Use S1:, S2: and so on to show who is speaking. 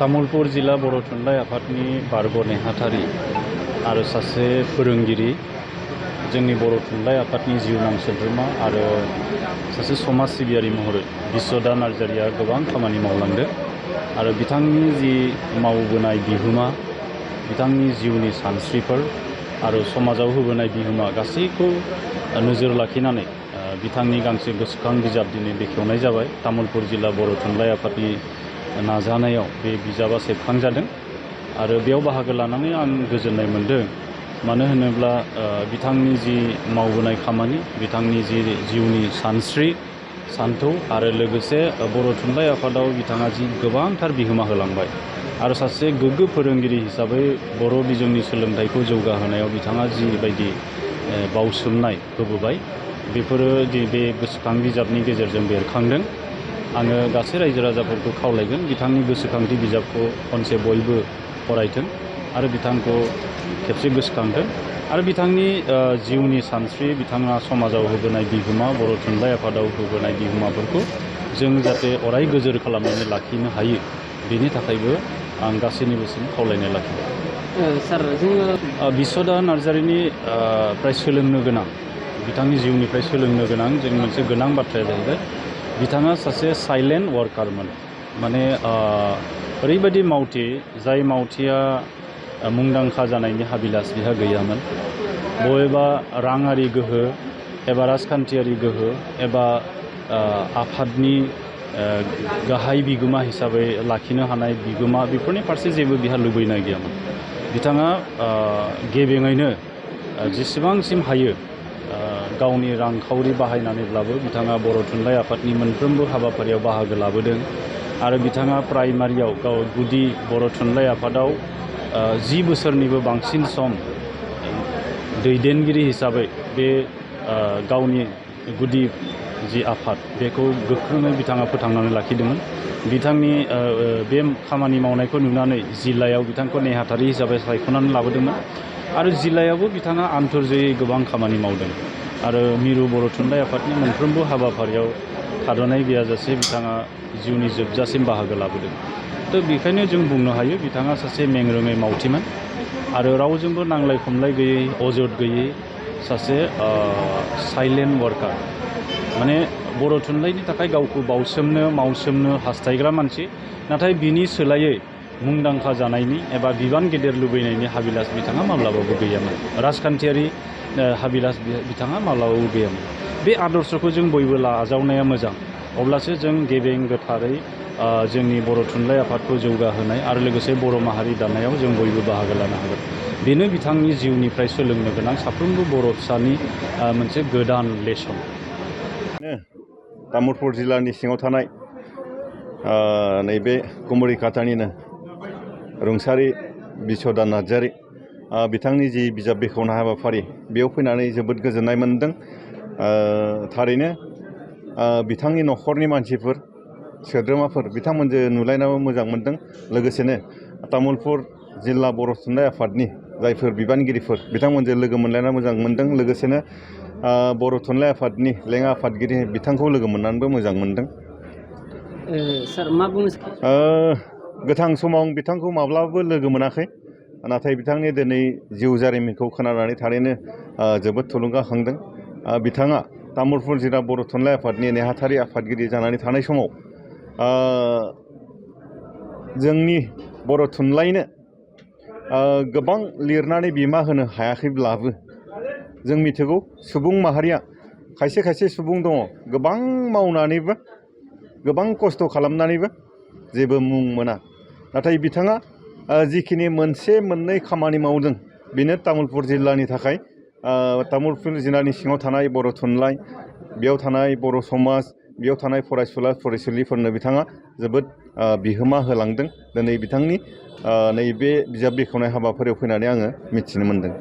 S1: तामुलपुर जिल्ला बर' थुनलाइ आफादनि बारग' नेहाथारि आरो सासे फोरोंगिरि, जोंनि बर' थुनलाइ आफादनि जिउनां सोद्रोमा आरो सासे समाज सिबियारि महरै बिस्वदा नार्जारिया गोबां खामानि मावलांदों आरो बिथांनि जि मावबोनाय बिहोमा, बिथांनि जिउनि सानस्रिफोर आरो समाजाव होबोनाय बिहोमा गासैखौ नोजोर लाखिनानै बिथांनि गांसे गोसोखां बिजाब दिनै बेखेवनाय जाबाय। तामुलपुर जिल्ला बर' थुनलाइ आफादनि नाजानायाव बे बिजाबा सेबखांजादों आरो बेयाव बाहागो लानानै आं गोजोननाय मोन्दों। मानो होनोब्ला बिथांनि जि मावबोनाय खामानि, बिथांनि जि जिउनि सानस्रि सान्थौ आरो लोगोसे बर' थुनलाइ आफादाव बिथाङा जि गोबांथार बिहोमा होलांबाय आरो सासे गोग्गो फोरोंगिरि हिसाबै बर' बिजोंनि सोलोंथाइखौ जौगाहोनायाव बिथाङा जिबायदि बावसोमनाय होबोबाय, बेफोरो बे गोसोखां बिजाबनि गेजेरजों बेरखांदों। आङो गासै रायजो राजाफोरखौ खावलायगोन बिथांनि गोसोखांथि बिजाबखौ खनसे बयबो फरायथों आरो बिथांखौ खेबसे गोसोखांथों आरो बिथांनि जिउनि सानस्रि, बिथाङा समाजाव होबोनाय बिहोमा, बर' थुनलाइ आफादाव होबोनाय बिहोमाफोरखौ जों जाहाथे अराय गोजोर खालामनानै लाखिनो हायो, बेनि थाखायबो आं गासैनिबोसिम खावलायनाय लाखिबाय।
S2: सार, जोङो
S1: बिस्वदा नार्जारिनि फ्राय सोलोंनो गोनां, बिथांनि जिउनिफ्राय सोलोंनो गोनां जों मोनसे गोनां बाथ्राया जाहैबाय बिथाङा सासे साइलेन्ट वार्कारमोन। माने ओरैबायदि मावथि, जाय मावथिया मुंदांखा जानायनि हाबिलास बिहा गैयामोन। बबेबा राङारि गोहो एबा राजखान्थियारि गोहो एबा आफादनि गाहाय बिगोमा हिसाबै लाखिनो हानाय बिगोमा, बेफोरनि फारसे जेबो बिहा लुबैनाय गैयामोन। बिथाङा गेबेङैनो जेसेबांसिम हायो गावनि रांखावरि बाहायनानैब्लाबो बिथाङा बर' थुनलाइ आफादनि मोनफ्रोमबो हाबाफारियाव बाहागो लाबोदों आरो बिथाङा प्राइमारियाव गाव गुदि बर' थुनलाइ आफादाव 10 बोसोरनिबो बांसिन सम दैदेनगिरि हिसाबै बे गावनि गुदि जि आफाद बेखौ गोख्रोङै बिथाङा फोथांनानै लाखिदोंमोन। बिथांनि बे खामानि मावनायखौ नुनानै जिल्लायाव बिथांखौ नेहाथारि हिसाबै सायख'नानै लाबोदोंमोन आरो जिल्लायावबो बिथाङा आन्थोरजयै गोबां खामानि मावदों आरो मिरु बर' थुनलाइ आफादनि मोनफ्रोमबो हाबाफारियाव थाद'नाय गैयाजासे बिथाङा जिउनि जोबजासिम बाहागो लाबोदों। थ' बेखायनो जों बुंनो हायो बिथाङा सासे मेंरोङै मावथिमोन आरो रावजोंबो नांलाय खमलाय गैयै, अजद गैयै सासे साइलेन्ट वार्कार। माने बर' थुनलाइनि थाखाय गावखौ मावसोमनो हास्थायग्रा मानसि, नाथाय बिनि सोलायै मुंदांखा जानायनि एबा बिबान गेदेर लुबैनायनि हाबिलास बिथाङा माब्लाबाबो गैयामोन। राजखान्थियारि हाबिलास बिथाङा माब्लाबाबो गैयामोन। बे आदर्शखौ जों बयबो आजावनाया मोजां, अब्लासो जों गेबें गोथारै जोंनि बर' थुनलाइ आफादखौ जौगाहोनाय आरो लोगोसे बर' माहारि दानायाव जों बयबो बाहागो लानो हागोन। बेनो बिथांनि जिउनिफ्राय सोलोंनो गोनां साफ्रोमबो बर' फिसानि मोनसे गोदान लेसन।
S3: तामुलपुर जिल्लानि सिङाव थानाय नैबे कुमरिकाटानिनो रुंसारि बिस्वदा नार्जारि, बिथांनि जि बिजाब बेखेवनाय हाबाफारि, बेयाव फैनानै जोबोद गोजोननाय मोन्दों। थारैनो बिथांनि न'खरनि मानसिफोर, सोद्रोमाफोर, बिथांमोनजों नुलायनाबो मोजां मोन्दों। लोगोसेनो तामुलपुर जिल्ला बर' थुनलाइ आफादनि जायफोर बिबानगिरिफोर, बिथांमोनजों लोगो मोनलायना मोजां मोन्दों। लोगोसेनो बर' थुनलाइ आफादनि लेङा आफादगिरि बिथांखौ लोगो मोननानैबो मोजां मोन्दों।
S2: सार, मा बुंनो
S3: गोथां समाव आं बिथांखौ माब्लाबाबो लोगो मोनाखै, नाथाय बिथांनि दिनै जिउ जारिमिनखौ खोनानानै थारैनो जोबोद थुलुंगाखांदों। बिथाङा तामुलपुर जिल्ला बर' थुनलाइ आफादनि नेहाथारि आफादगिरि जानानै थानाय समाव जोंनि बर' थुनलाइनो गोबां लिरनानै बिहोमा होनो हायाखैब्लाबो जों मिथिगौ सुबुं माहारिया खायसे खायसे सुबुं दङ, गोबां मावनानैबो, गोबां खस्थ' खालामनानैबो जेबो मुं मोना। नाथाय बिथाङा जिखिनि मोनसे मोननै खामानि मावदों, बेनो तामुलपुर जिल्लानि थाखाय, तामुलपुर जिल्लानि सिङाव थानाय बर' थुनलाइ, बेयाव थानाय बर' समाज, बेयाव थानाय फरायसुला फरायसुलिफोरनो बिथाङा जोबोद बिहोमा होलांदों। दिनै बिथांनि नैबे बिजाब बेखेवनाय हाबाफारियाव फैनानै आङो मिथिनो मोन्दों।